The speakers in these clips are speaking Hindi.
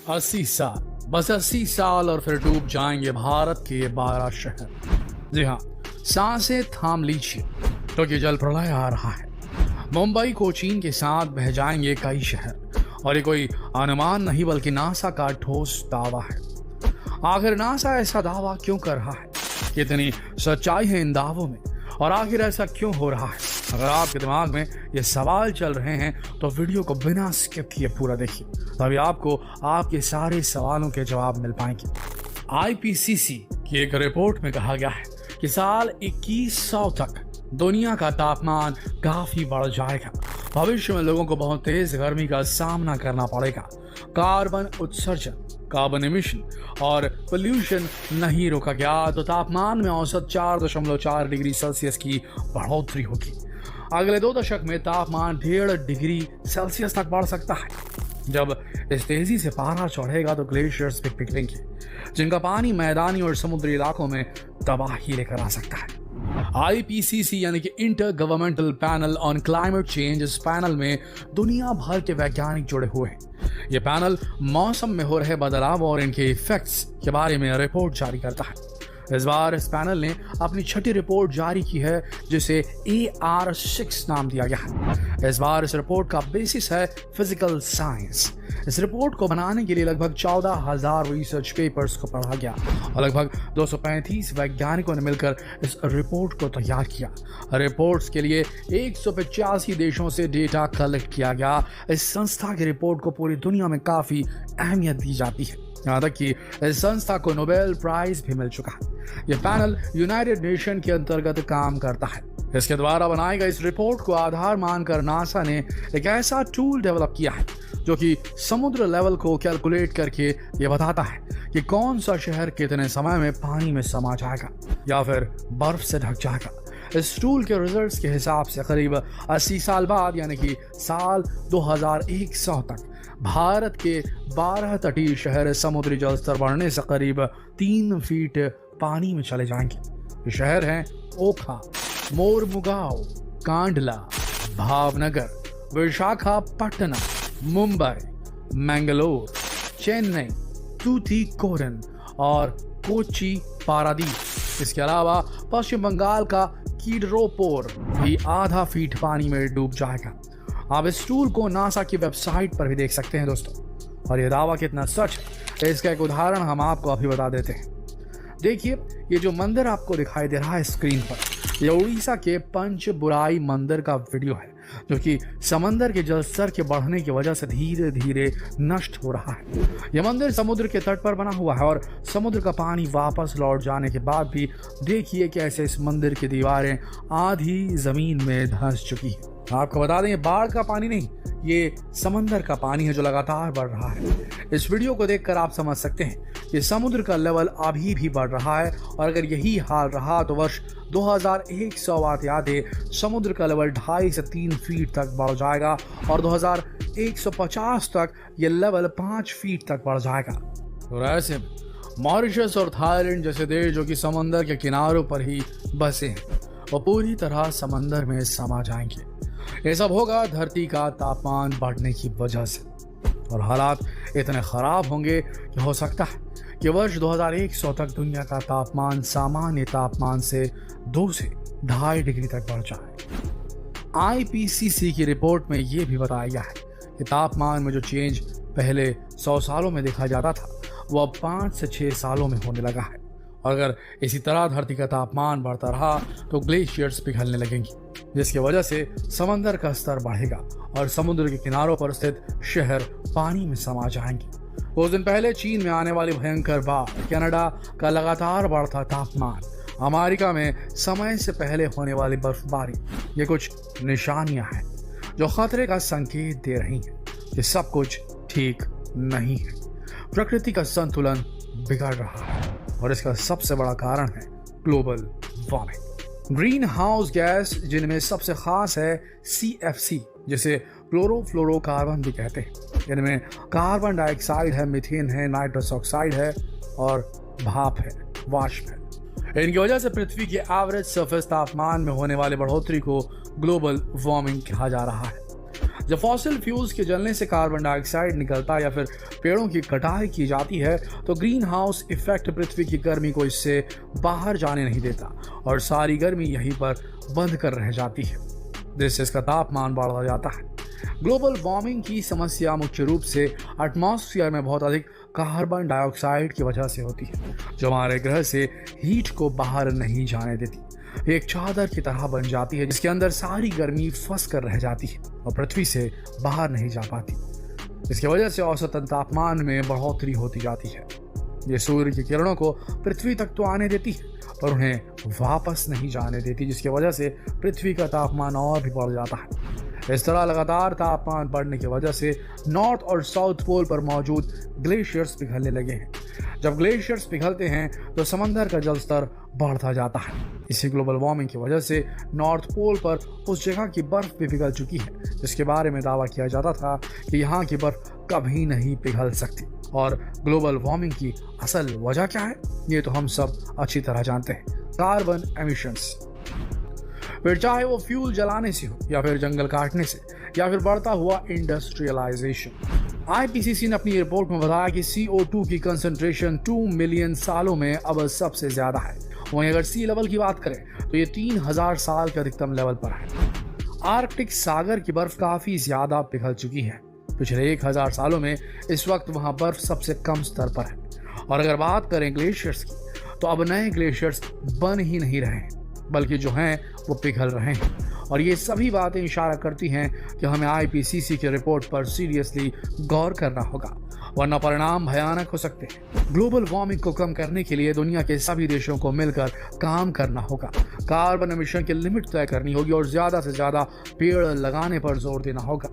80 साल, बस 80 साल और फिर डूब जाएंगे भारत के 12 शहर। जी हाँ, सांसें थाम लीजिए क्योंकि जल प्रलय आ रहा है। मुंबई कोचीन के साथ बह जाएंगे कई शहर, और ये कोई अनुमान नहीं बल्कि नासा का ठोस दावा है। आखिर नासा ऐसा दावा क्यों कर रहा है? कितनी सच्चाई है इन दावों में, और आखिर ऐसा क्यों हो रहा है? अगर आपके दिमाग में ये सवाल चल रहे हैं तो वीडियो को बिना स्किप किए पूरा देखिए, तभी आपको आपके सारे सवालों के जवाब मिल पाएंगे। आईपीसीसी की एक रिपोर्ट में कहा गया है कि साल 2100 तक दुनिया का तापमान काफी बढ़ जाएगा। भविष्य में लोगों को बहुत तेज गर्मी का सामना करना पड़ेगा। कार्बन उत्सर्जन, कार्बन एमिशन और पोल्यूशन नहीं रोका गया तो तापमान में औसत 4.4 डिग्री सेल्सियस की बढ़ोतरी होगी। अगले 2 दशक में तापमान 1.5 डिग्री सेल्सियस तक बढ़ सकता है। जब इस तेजी से पारा चढ़ेगा तो ग्लेशियर्स भी पिघलेंगे, जिनका पानी मैदानी और समुद्री इलाकों में तबाही लेकर आ सकता है। आईपीसीसी यानी कि inter governmental panel on climate change, इस पैनल में दुनिया भर के वैज्ञानिक जुड़े हुए हैं। यह पैनल मौसम में हो रहे बदलाव और इनके इफेक्ट्स के बारे में रिपोर्ट जारी करता है। इस बार इस पैनल ने अपनी 6ठी रिपोर्ट जारी की है, जिसे AR6 नाम दिया गया है। इस बार इस रिपोर्ट का बेसिस है फिजिकल साइंस। इस रिपोर्ट को बनाने के लिए लगभग 14,000 रिसर्च पेपर्स को पढ़ा गया और लगभग 235 वैज्ञानिकों ने मिलकर इस रिपोर्ट को तैयार किया। रिपोर्ट्स के लिए 185 देशों से डेटा कलेक्ट किया गया। इस संस्था की रिपोर्ट को पूरी दुनिया में काफी अहमियत दी जाती है, यहाँ तक कि इस संस्था को नोबेल प्राइज भी मिल चुका है। यह पैनल यूनाइटेड नेशन के अंतर्गत काम करता है। इसके द्वारा बनाई गई इस रिपोर्ट को आधार मानकर नासा ने एक ऐसा टूल डेवलप किया है जो कि समुद्र लेवल को कैलकुलेट करके ये बताता है कि कौन सा शहर कितने समय में पानी में समा जाएगा या फिर बर्फ से ढक जाएगा। इस टूल के रिजल्ट्स के हिसाब से करीब 80 साल बाद यानी कि साल 2100 तक भारत के 12 तटीय शहर समुद्री जल स्तर बढ़ने से करीब 3 फीट पानी में चले जाएंगे। ये शहर हैं ओखा, मोरमुगांव, कांडला, भावनगर, विशाखापट्टनम, मुंबई, मैंगलोर, चेन्नई, तूतीकोरन और कोच्चि पारादीप। इसके अलावा पश्चिम बंगाल का कीडरोपोर भी आधा फीट पानी में डूब जाएगा। आप इस टूल को नासा की वेबसाइट पर भी देख सकते हैं दोस्तों, और यह दावा कितना सच है इसका एक उदाहरण हम आपको अभी बता देते हैं। देखिए, ये जो मंदिर आपको दिखाई दे रहा है स्क्रीन पर, यह उड़ीसा के पंचबुराई मंदिर का वीडियो है, जो कि समंदर के जल स्तर के बढ़ने की वजह से धीरे धीरे नष्ट हो रहा है। यह मंदिर समुद्र के तट पर बना हुआ है और समुद्र का पानी वापस लौट जाने के बाद भी देखिए कैसे इस मंदिर की दीवारें आधी जमीन में धंस चुकी है। आपको बता दें, ये बाढ़ का पानी नहीं, ये समंदर का पानी है जो लगातार बढ़ रहा है। इस वीडियो को देखकर आप समझ सकते हैं कि समुद्र का लेवल अभी भी बढ़ रहा है, और अगर यही हाल रहा तो वर्ष 2100 आते समुद्र का लेवल 2.5 से 3 फीट तक बढ़ जाएगा और 2150 तक ये लेवल 5 फीट तक बढ़ जाएगा। तो ऐसे मॉरिशस और थाईलैंड जैसे देश जो कि समंदर के किनारों पर ही बसे हैं, वो पूरी तरह समंदर में समा जाएंगे। ये सब होगा धरती का तापमान बढ़ने की वजह से, और हालात इतने खराब होंगे कि हो सकता है कि वर्ष 2100 तक दुनिया का तापमान सामान्य तापमान से 2 से 2.5 डिग्री तक बढ़ जाए। आईपीसीसी की रिपोर्ट में यह भी बताया गया है कि तापमान में जो चेंज पहले 100 सालों में देखा जाता था वो अब 5 से 6 सालों में होने लगा है, और अगर इसी तरह धरती का तापमान बढ़ता रहा तो ग्लेशियर्स पिघलने लगेंगी, जिसकी वजह से समंदर का स्तर बढ़ेगा और समुद्र के किनारों पर स्थित शहर पानी में समा जाएंगे। कुछ दिन पहले चीन में आने वाली भयंकर बाढ़, कनाडा का लगातार बढ़ता तापमान, अमेरिका में समय से पहले होने वाली बर्फबारी, ये कुछ निशानियां हैं जो खतरे का संकेत दे रही हैं कि सब कुछ ठीक नहीं है। प्रकृति का संतुलन बिगड़ रहा है और इसका सबसे बड़ा कारण है global warming. Green house gas, जिनमें सबसे खास है CFC, जिसे क्लोरोफ्लोरोकार्बन भी कहते हैं। इनमें कार्बन डाइऑक्साइड है, मीथेन है, नाइट्रस ऑक्साइड है और भाप है, वाष्प है। इनकी वजह से पृथ्वी के एवरेज सरफेस तापमान में होने वाली बढ़ोतरी को ग्लोबल वार्मिंग कहा जा रहा है। जब फॉसिल फ्यूल्स के जलने से कार्बन डाइऑक्साइड निकलता है या फिर पेड़ों की कटाई की जाती है तो ग्रीन हाउस इफेक्ट पृथ्वी की गर्मी को इससे बाहर जाने नहीं देता और सारी गर्मी यहीं पर बंद कर रह जाती है, जिससे इसका तापमान बढ़ता जाता है। ग्लोबल वार्मिंग की समस्या मुख्य रूप से एटमॉस्फेयर में बहुत अधिक कार्बन डाइऑक्साइड की वजह से होती है, जो हमारे ग्रह से हीट को बाहर नहीं जाने देती। एक चादर की तरह बन जाती है जिसके अंदर सारी गर्मी फंस कर रह जाती है और पृथ्वी से बाहर नहीं जा पाती। इसकी वजह से औसतन तापमान में बढ़ोतरी होती जाती है। ये सूर्य की किरणों को पृथ्वी तक तो आने देती है पर उन्हें वापस नहीं जाने देती, जिसकी वजह से पृथ्वी का तापमान और भी बढ़ जाता है। इस तरह लगातार तापमान बढ़ने की वजह से नॉर्थ और साउथ पोल पर मौजूद ग्लेशियर्स पिघलने लगे हैं। जब ग्लेशियर्स पिघलते हैं तो समंदर का जल स्तर बढ़ता जाता है। इसी ग्लोबल वार्मिंग की वजह से नॉर्थ पोल पर उस जगह की बर्फ भी पिघल चुकी है जिसके बारे में दावा किया जाता था कि यहाँ की बर्फ कभी नहीं पिघल सकती। और ग्लोबल वार्मिंग की असल वजह क्या है, ये तो हम सब अच्छी तरह जानते हैं, कार्बन एमिशंस। फिर चाहे वो फ्यूल जलाने से हो या फिर जंगल काटने से या फिर बढ़ता हुआ इंडस्ट्रियलाइजेशन। आईपीसीसी ने अपनी रिपोर्ट में बताया कि CO2 की कंसंट्रेशन 2 मिलियन सालों में अब सबसे ज्यादा है। वहीं अगर सी लेवल की बात करें तो ये 3000 साल के अधिकतम लेवल पर है। आर्कटिक सागर की बर्फ काफी ज्यादा पिघल चुकी है। पिछले 1000 सालों में इस वक्त वहां बर्फ सबसे कम स्तर पर है। और अगर बात करें ग्लेशियर्स की तो अब नए ग्लेशियर्स बन ही नहीं रहे हैं, बल्कि जो हैं वो पिघल रहे हैं। और ये सभी बातें इशारा करती हैं कि हमें आईपीसीसी की रिपोर्ट पर सीरियसली गौर करना होगा, वरना परिणाम भयानक हो सकते हैं। ग्लोबल वार्मिंग को कम करने के लिए दुनिया के सभी देशों को मिलकर काम करना होगा। कार्बन एमिशन की लिमिट तय करनी होगी और ज्यादा से ज्यादा पेड़ लगाने पर जोर देना होगा।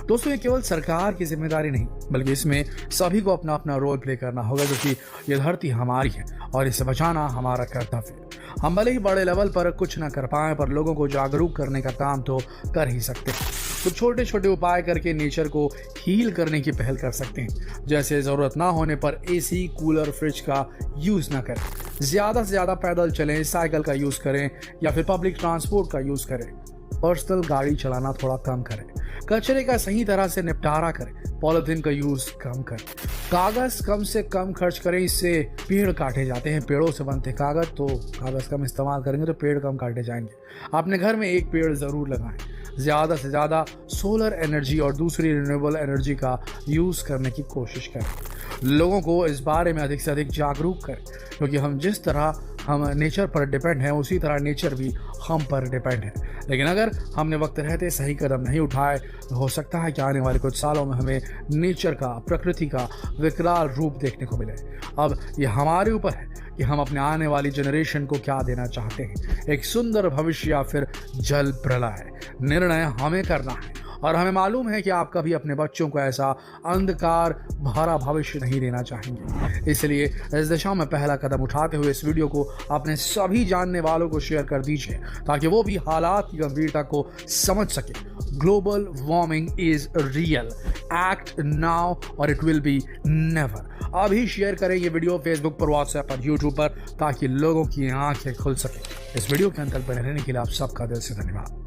दोस्तों, ये केवल सरकार की जिम्मेदारी नहीं बल्कि इसमें सभी को अपना अपना रोल प्ले करना होगा, क्योंकि ये धरती हमारी है और इसे बचाना हमारा कर्तव्य है। हम भले ही बड़े लेवल पर कुछ ना कर पाएं पर लोगों को जागरूक करने का काम तो कर ही सकते हैं। कुछ छोटे छोटे उपाय करके नेचर को हील करने की पहल कर सकते हैं, जैसे ज़रूरत ना होने पर एसी, कूलर, फ्रिज का यूज़ ना करें, ज़्यादा से ज़्यादा पैदल चलें, साइकिल का यूज़ करें या फिर पब्लिक ट्रांसपोर्ट का यूज़ करें, पर्सनल गाड़ी चलाना थोड़ा कम करें, कचरे का सही तरह से निपटारा करें, पॉलिथीन का यूज कम करें, कागज कम से कम खर्च करें, इससे पेड़ काटे जाते हैं, पेड़ों से बनते कागज, तो कागज कम इस्तेमाल करेंगे तो पेड़ कम काटे जाएंगे। अपने घर में एक पेड़ जरूर लगाएं, ज़्यादा से ज़्यादा सोलर एनर्जी और दूसरी रिन्यूएबल एनर्जी का यूज़ करने की कोशिश करें। लोगों को इस बारे में अधिक से अधिक जागरूक करें, क्योंकि हम जिस तरह हम नेचर पर डिपेंड हैं उसी तरह नेचर भी हम पर डिपेंड है। लेकिन अगर हमने वक्त रहते सही कदम नहीं उठाए तो हो सकता है कि आने वाले कुछ सालों में हमें नेचर का, प्रकृति का विकराल रूप देखने को मिले। अब ये हमारे ऊपर है कि हम अपने आने वाली जनरेशन को क्या देना चाहते हैं, एक सुंदर भविष्य या फिर जल प्रलय। निर्णय हमें करना है और हमें मालूम है कि आप कभी अपने बच्चों को ऐसा अंधकार भरा भविष्य नहीं देना चाहेंगे। इसलिए इस दिशा में पहला कदम उठाते हुए इस वीडियो को अपने सभी जानने वालों को शेयर कर दीजिए ताकि वो भी हालात की गंभीरता को समझ सके। Global warming is real, act now और इट विल बी नेवर। अभी शेयर करें ये वीडियो फेसबुक पर, व्हाट्सएप पर, यूट्यूब पर, ताकि लोगों की आंखें खुल सके। इस वीडियो के अंतर बने रहने के लिए आप सबका दिल से धन्यवाद।